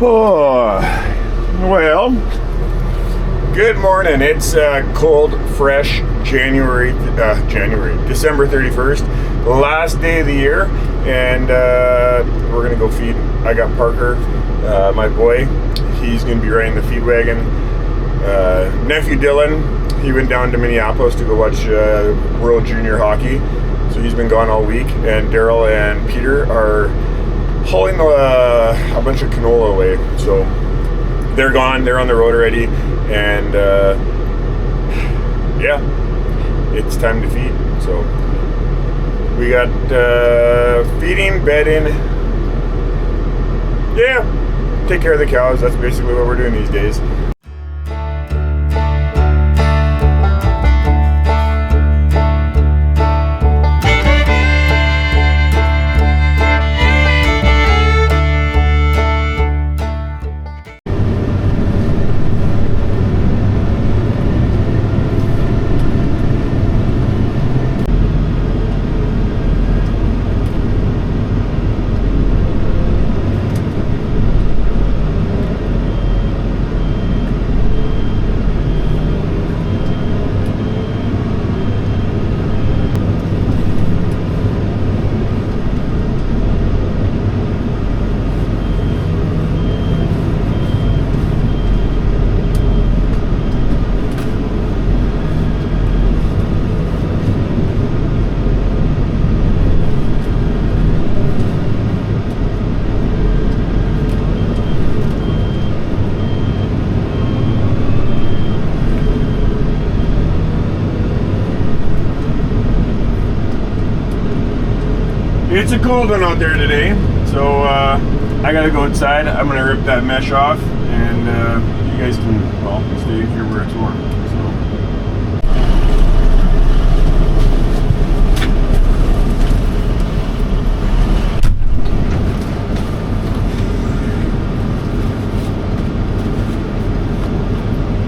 Oh, well, good morning. It's cold, fresh December 31st, last day of the year, and we're gonna go feed. I got Parker, my boy. He's gonna be riding the feed wagon. Nephew Dylan, he went down to Minneapolis to go watch World Junior Hockey, so he's been gone all week. And Daryl and Peter are hauling a bunch of canola away, so they're gone. They're on the road already, and yeah, it's time to feed. So we got feeding, bedding, yeah, take care of the cows. That's basically what we're doing these days. It's a cold one out there today, so I gotta go outside. I'm gonna rip that mesh off, and you guys can, well, stay here where it's warm. So.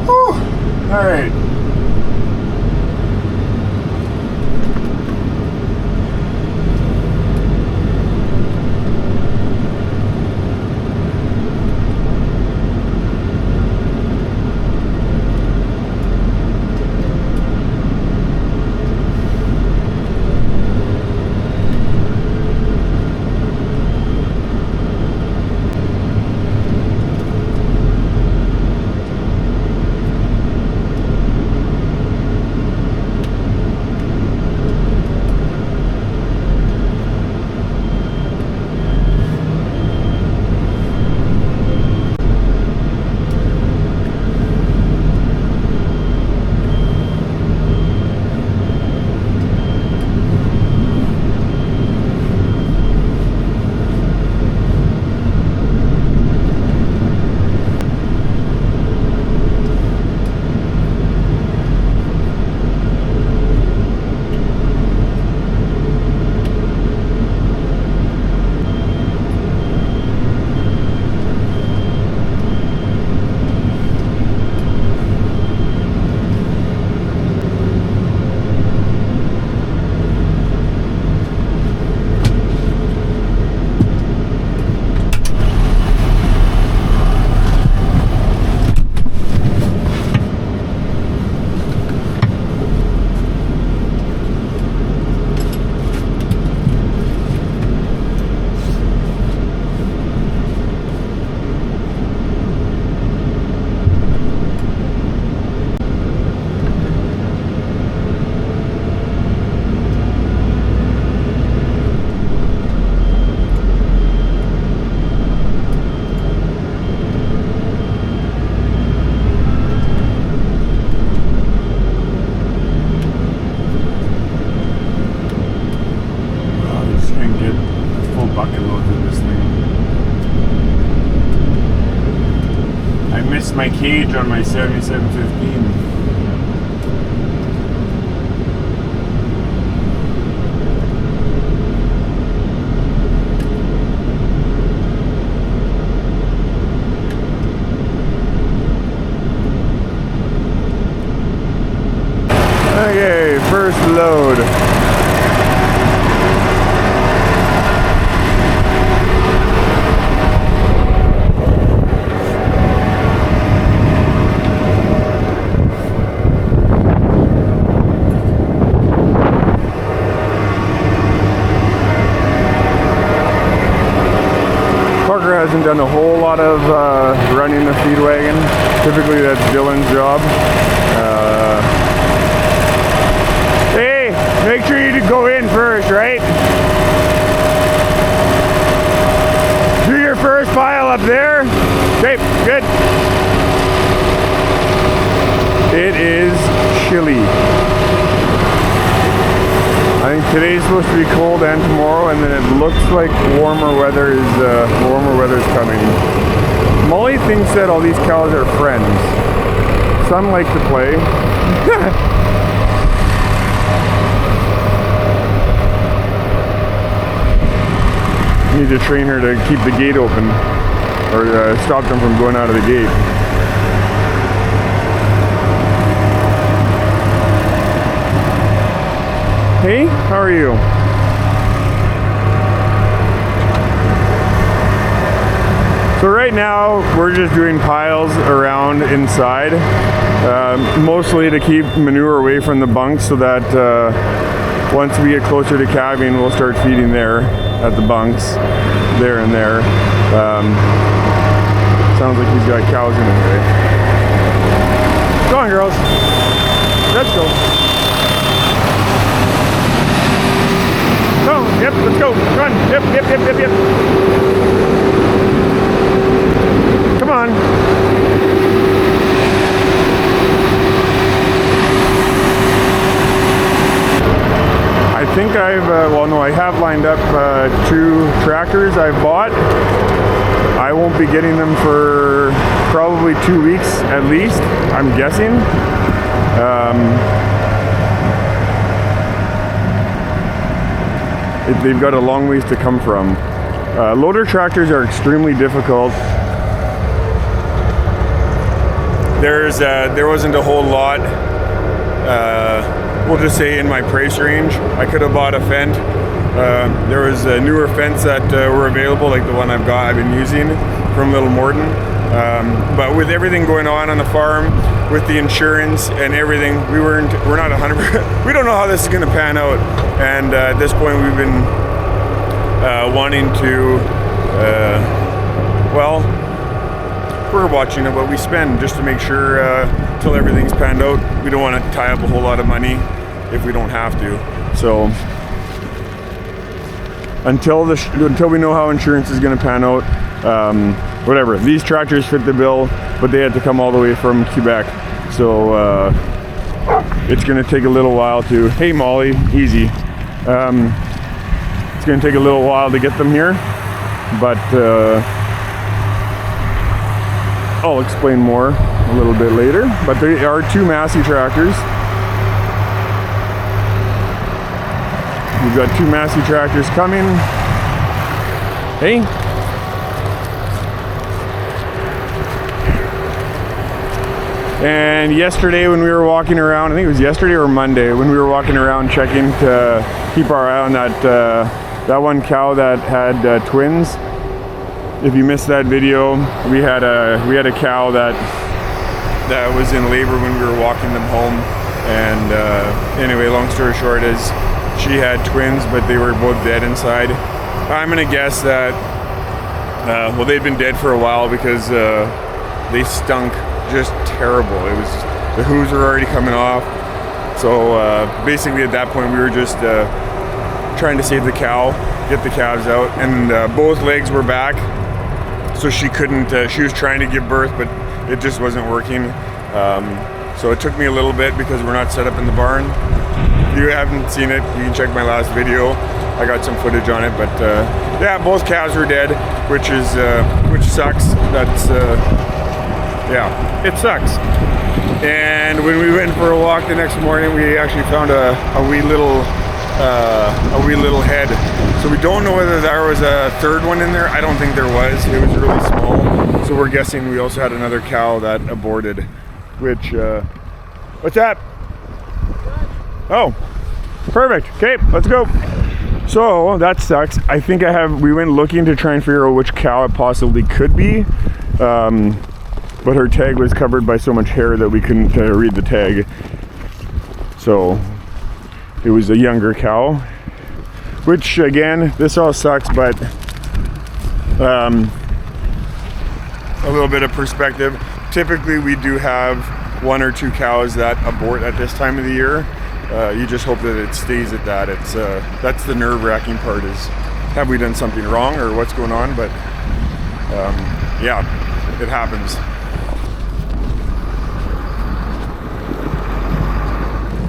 Whew. All right. My cage on my 7715. Okay, first load. done a whole lot of running the feed wagon. Typically that's Dylan's job. Hey, make sure you go in first, right? Do your first pile up there. Okay, good. It is chilly. I think today's supposed to be cold and tomorrow, and then it looks like warmer weather is coming. Molly thinks that all these cows are friends. Some like to play. Need to train her to keep the gate open, or stop them from going out of the gate. Hey, how are you? So right now we're just doing piles around inside, mostly to keep manure away from the bunks, so that once we get closer to calving, we'll start feeding there at the bunks, there and there. Sounds like he's got cows in his way. Go on, girls. Let's go. Go, yep, let's go, run, yep. Come on. I think I have lined up 2 tractors I've bought. I won't be getting them for probably 2 weeks at least, I'm guessing. They've got a long ways to come from. Loader tractors are extremely difficult. There wasn't a whole lot, we'll just say, in my price range. I could have bought a Fendt. There was newer Fendts that were available, like the one I've been using from Little Morton. But with everything going on the farm, with the insurance and everything, we're not 100%. We don't know how this is going to pan out, and at this point, we've been wanting to. Well, we're watching what we spend just to make sure till everything's panned out. We don't want to tie up a whole lot of money if we don't have to. So until we know how insurance is going to pan out. Whatever, these tractors fit the bill, but they had to come all the way from Quebec, so it's going to take a little while to, hey Molly, easy. It's going to take a little while to get them here, but I'll explain more a little bit later. But they are 2 Massey tractors. We've got 2 Massey tractors coming. Hey. And yesterday when we were walking around, I think it was yesterday or Monday, when we were walking around checking to keep our eye on that one cow that had twins. If you missed that video, we had a cow that was in labor when we were walking them home. And anyway, long story short is she had twins, but they were both dead inside. I'm gonna guess that well, they'd been dead for a while because they stunk just terrible. It was, the hooves were already coming off. So basically at that point we were just trying to save the cow, get the calves out, and both legs were back, so she couldn't, she was trying to give birth, but it just wasn't working. So it took me a little bit because we're not set up in the barn. If you haven't seen it, you can check my last video. I got some footage on it, but yeah, both calves were dead, which sucks. That's yeah, it sucks. And when we went for a walk the next morning, we actually found a wee little head. So we don't know whether there was a third one in there. I don't think there was. It was really small. So we're guessing we also had another cow that aborted. Which, what's that? Oh, perfect. Okay, let's go. So that sucks. I think we went looking to try and figure out which cow it possibly could be. But her tag was covered by so much hair that we couldn't read the tag. So it was a younger cow, which again, this all sucks, but a little bit of perspective, typically we do have 1 or 2 cows that abort at this time of the year. You just hope that it stays at that. It's that's the nerve-wracking part, is have we done something wrong or what's going on? But yeah, it happens.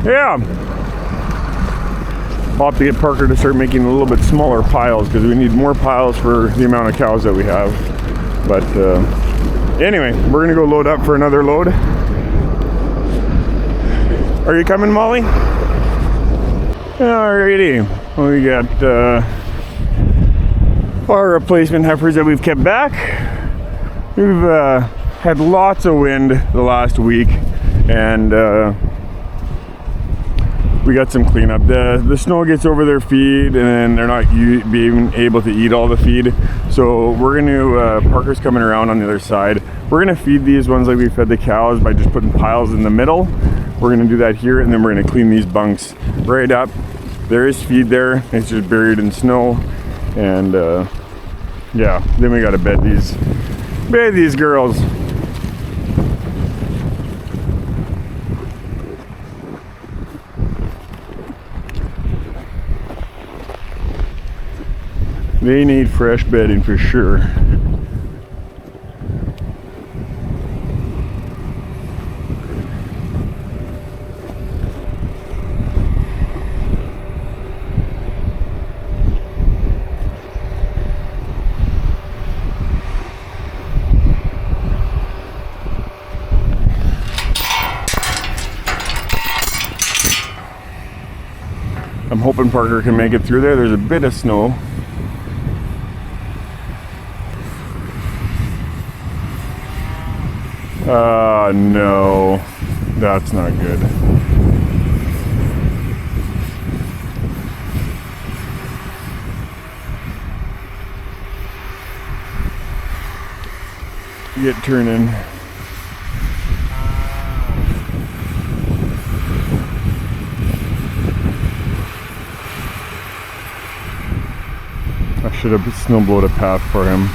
Yeah, I'll have to get Parker to start making a little bit smaller piles because we need more piles for the amount of cows that we have. But anyway, we're gonna go load up for another load. Are you coming, Molly? Alrighty, we got our replacement heifers that we've kept back. We've had lots of wind the last week, and we got some cleanup. The snow gets over their feed, and they're not being able to eat all the feed. So we're gonna, Parker's coming around on the other side. We're gonna feed these ones like we fed the cows by just putting piles in the middle. We're gonna do that here, and then we're gonna clean these bunks right up. There is feed there, it's just buried in snow. And yeah, then we gotta bed these girls. They need fresh bedding for sure. I'm hoping Parker can make it through there. There's a bit of snow. No, that's not good. Get turning. I should have snowblowed a path for him.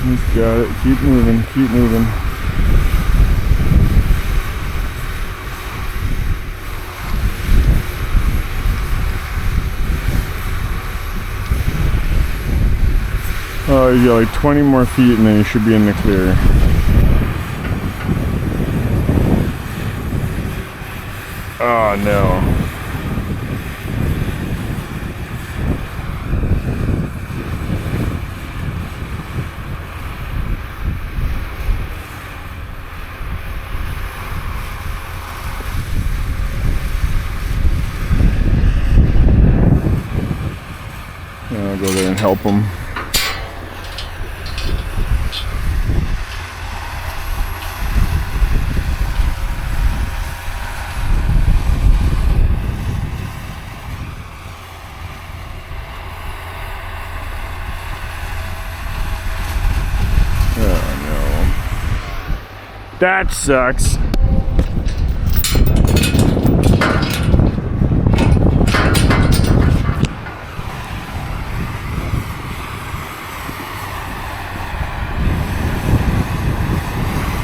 He's got it. Keep moving, keep moving. Oh, you got like 20 more feet and then you should be in the clear. Oh no. I'll go there and help them. That sucks.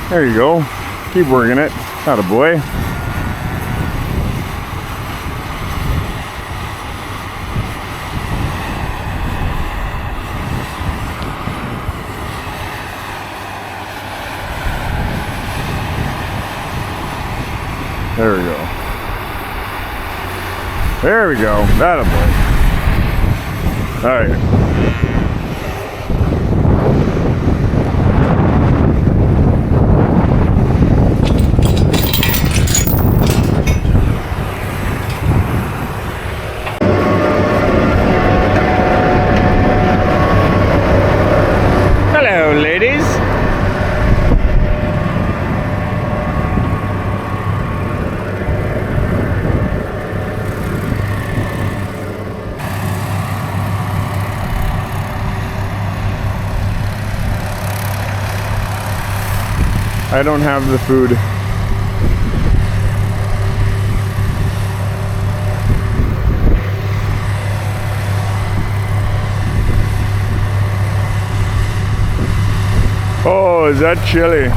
There you go. Keep working it. Attaboy. There we go. There we go. Attaboy. All right. Hello, ladies. I don't have the food. Oh, is that chilly?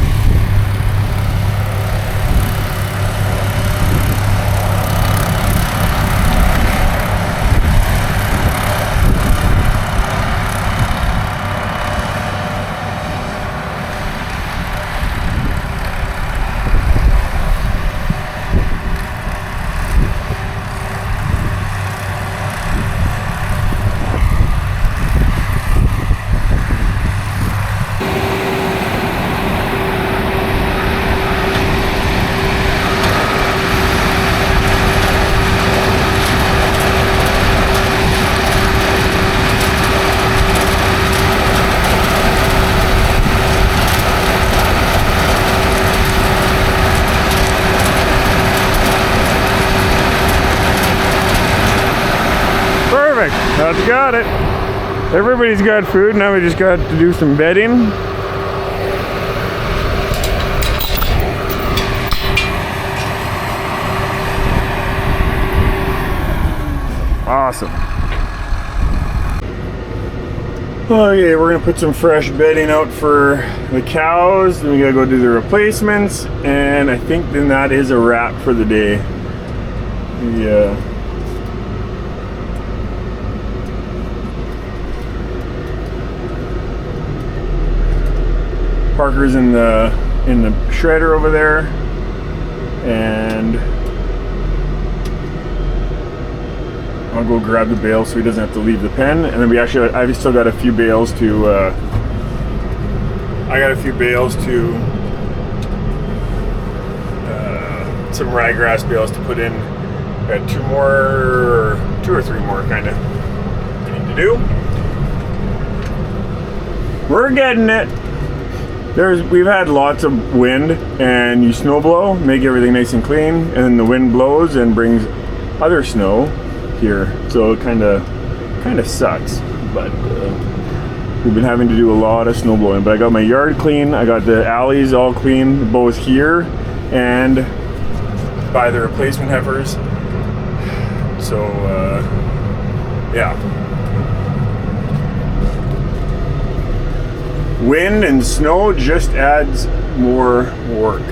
That's got it. Everybody's got food. Now we just got to do some bedding. Awesome. Okay, we're gonna put some fresh bedding out for the cows. Then we gotta go do the replacements, and I think then that is a wrap for the day. Yeah. Parker's in the shredder over there, and I'll go grab the bales so he doesn't have to leave the pen. And then I've still got a few bales to some ryegrass bales to put in. Got two or three more kind of I need to do. We're getting it. We've had lots of wind, and you snow blow, make everything nice and clean, and then the wind blows and brings other snow here, so it kind of sucks. But we've been having to do a lot of snow blowing. But I got my yard clean, I got the alleys all clean, both here and by the replacement heifers. So yeah. Wind and snow just adds more work.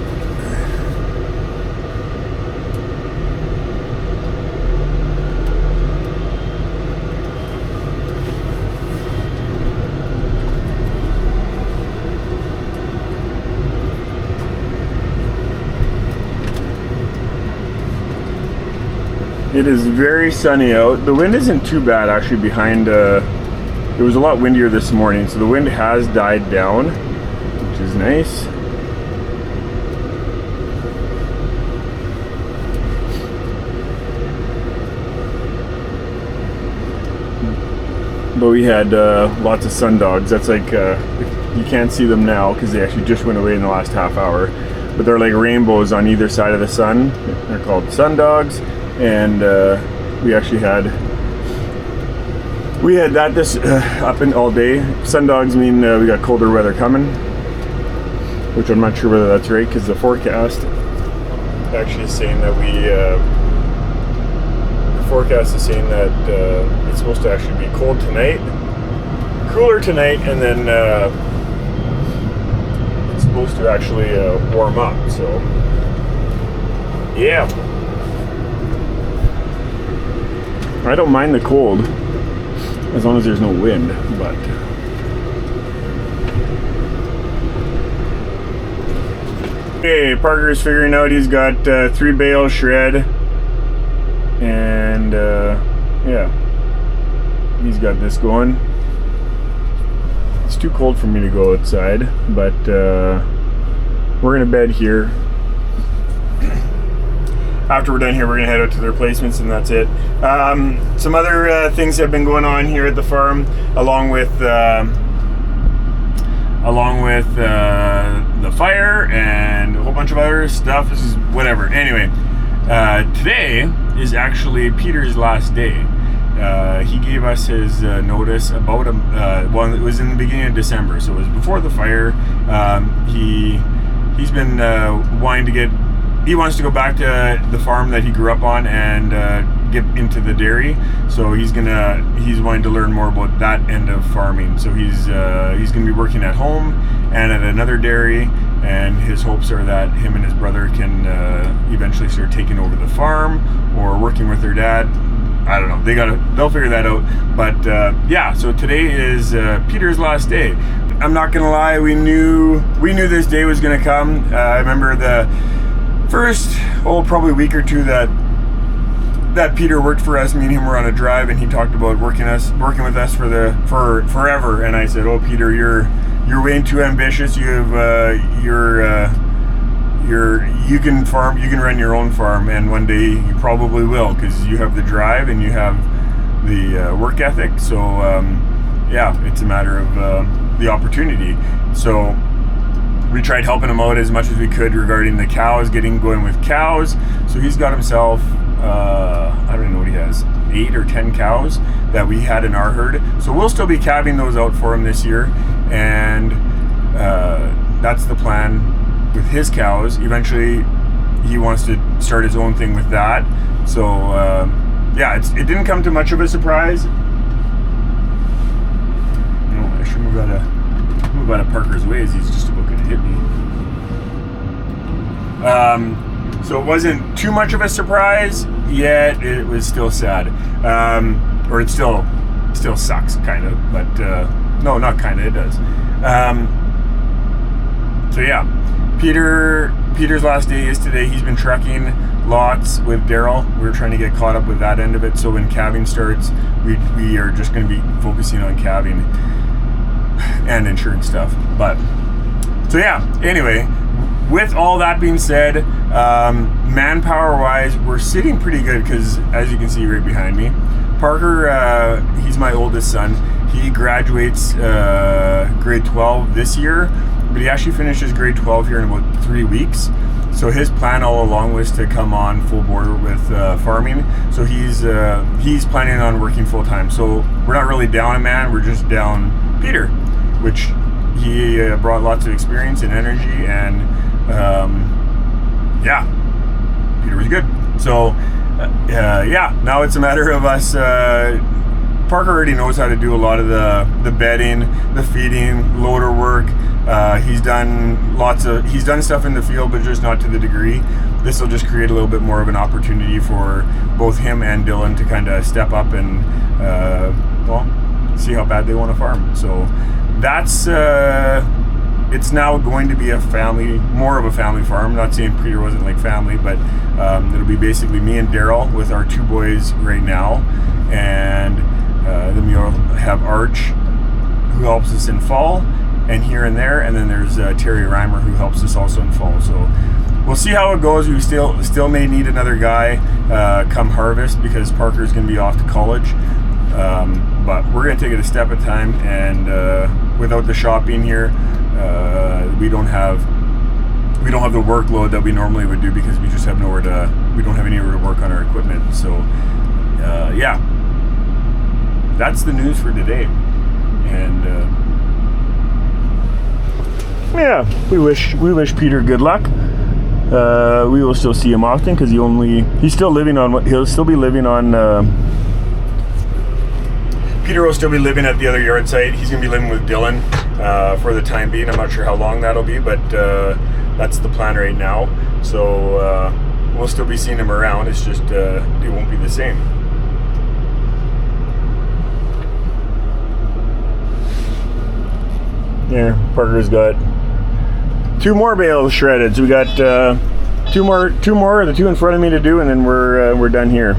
It is very sunny out. The wind isn't too bad actually behind it was a lot windier this morning, so the wind has died down, which is nice. But we had lots of sun dogs. That's like, you can't see them now because they actually just went away in the last half hour. But they're like rainbows on either side of the sun. They're called sun dogs. And we actually had that this up in all day. Sun dogs mean we got colder weather coming, which I'm not sure whether that's right because the forecast actually is saying that the forecast is saying that it's supposed to actually be cold tonight, cooler tonight, and then it's supposed to actually warm up. So yeah, I don't mind the cold as long as there's no wind, but okay, Parker's figuring out he's got 3 bales shred, and yeah, he's got this going. It's too cold for me to go outside, but we're gonna bed here. After we're done here, we're gonna head out to the replacements, and that's it. Some other things have been going on here at the farm, along with the fire and a whole bunch of other stuff. This is whatever. Anyway, today is actually Peter's last day. He gave us his notice about well, it was in the beginning of December, so it was before the fire. He's been wanting to get. He wants to go back to the farm that he grew up on and get into the dairy. So he's wanting to learn more about that end of farming. So he's gonna be working at home and at another dairy, and his hopes are that him and his brother can eventually start taking over the farm or working with their dad. I don't know. They'll figure that out. But yeah, so today is Peter's last day. I'm not gonna lie, we knew this day was gonna come. I remember the first probably week or two that Peter worked for us. Me and him were on a drive, and he talked about working with us for forever. And I said, "Oh, Peter, you're way too ambitious. You have you can farm, you can run your own farm, and one day you probably will, because you have the drive and you have the work ethic." So yeah, it's a matter of the opportunity. So we tried helping him out as much as we could regarding the cows, getting going with cows. So he's got himself I don't know what he has, 8 or 10 cows that we had in our herd. So we'll still be calving those out for him this year, and that's the plan with his cows. Eventually he wants to start his own thing with that. So yeah, it didn't come to much of a surprise. No, I should move out of Parker's way, as he's just about going to hit me. So it wasn't too much of a surprise, yet it was still sad. Or it still sucks, kind of, but no, not kind of, it does. So yeah, Peter's last day is today. He's been trucking lots with Daryl. We're trying to get caught up with that end of it. So when calving starts, we are just going to be focusing on calving and insurance stuff. But so yeah, anyway, with all that being said, manpower wise, we're sitting pretty good, because as you can see right behind me, Parker, he's my oldest son. He graduates grade 12 this year, but he actually finishes grade 12 here in about 3 weeks. So his plan all along was to come on full board with farming. So he's planning on working full time. So we're not really down a man, we're just down Peter, which he brought lots of experience and energy, and yeah, Peter was good. So yeah, now it's a matter of us. Parker already knows how to do a lot of the bedding, the feeding, loader work. He's done stuff in the field, but just not to the degree. This will just create a little bit more of an opportunity for both him and Dylan to kind of step up and well, see how bad they want to farm. So that's it's now going to be more of a family farm. I'm not saying Peter wasn't like family, but it'll be basically me and Daryl with our 2 boys right now, and then we'll have Arch, who helps us in fall and here and there, and then there's Terry Reimer, who helps us also in fall. So we'll see how it goes. We still may need another guy come harvest, because Parker's going to be off to college. But we're going to take it a step at a time, and without the shop being here, we don't have the workload that we normally would do, because we just have we don't have anywhere to work on our equipment. So yeah, that's the news for today. And yeah, we wish Peter good luck. We will still see him often, because he'll still be living on Peter will still be living at the other yard site. He's going to be living with Dylan for the time being. I'm not sure how long that'll be, but that's the plan right now. So we'll still be seeing him around. It's just it won't be the same. There, Parker's got 2 more bales shredded. So we got two more, the 2 in front of me to do, and then we're done here.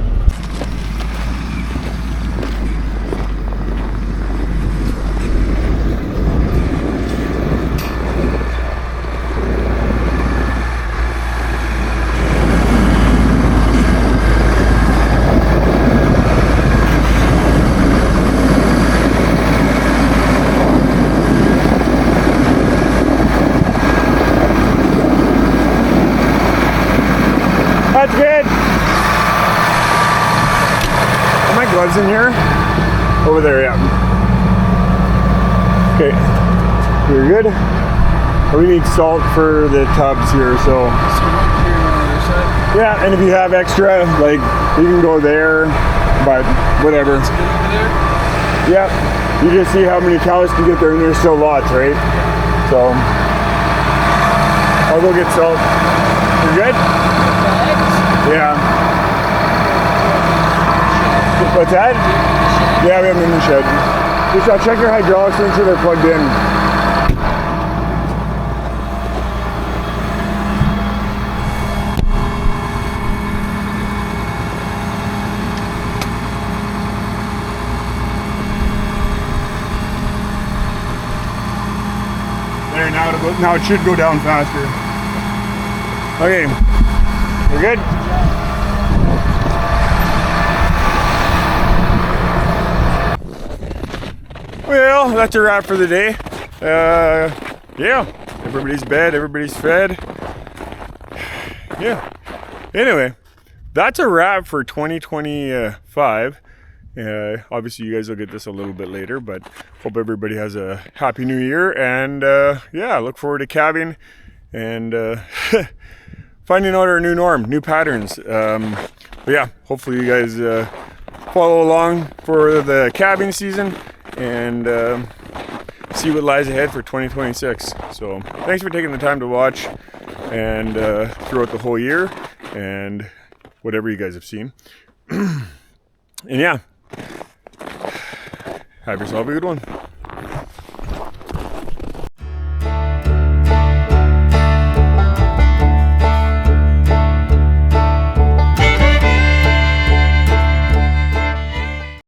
That's good. Are my gloves in here? Over there, yeah. Okay, you're good. We need salt for the tubs here, so. Yeah, and if you have extra, like You can go there, but whatever. It's good over there. Yep. You just see how many cows can get there, and there's still lots, right? So I'll go get salt. You good? Yeah. What's that? Yeah, we have them in the shed. Just check your hydraulics, make sure they're plugged in. There, now it should go down faster. Okay, we're good? Well, that's a wrap for the day. Yeah, everybody's bed, everybody's fed. Yeah. Anyway, that's a wrap for 2025. Obviously, you guys will get this a little bit later, but hope everybody has a happy new year. And yeah, look forward to calving and finding out our new norm, new patterns. But yeah, hopefully you guys follow along for the calving season and see what lies ahead for 2026. So thanks for taking the time to watch and throughout the whole year and whatever you guys have seen. And yeah, have yourself a good one.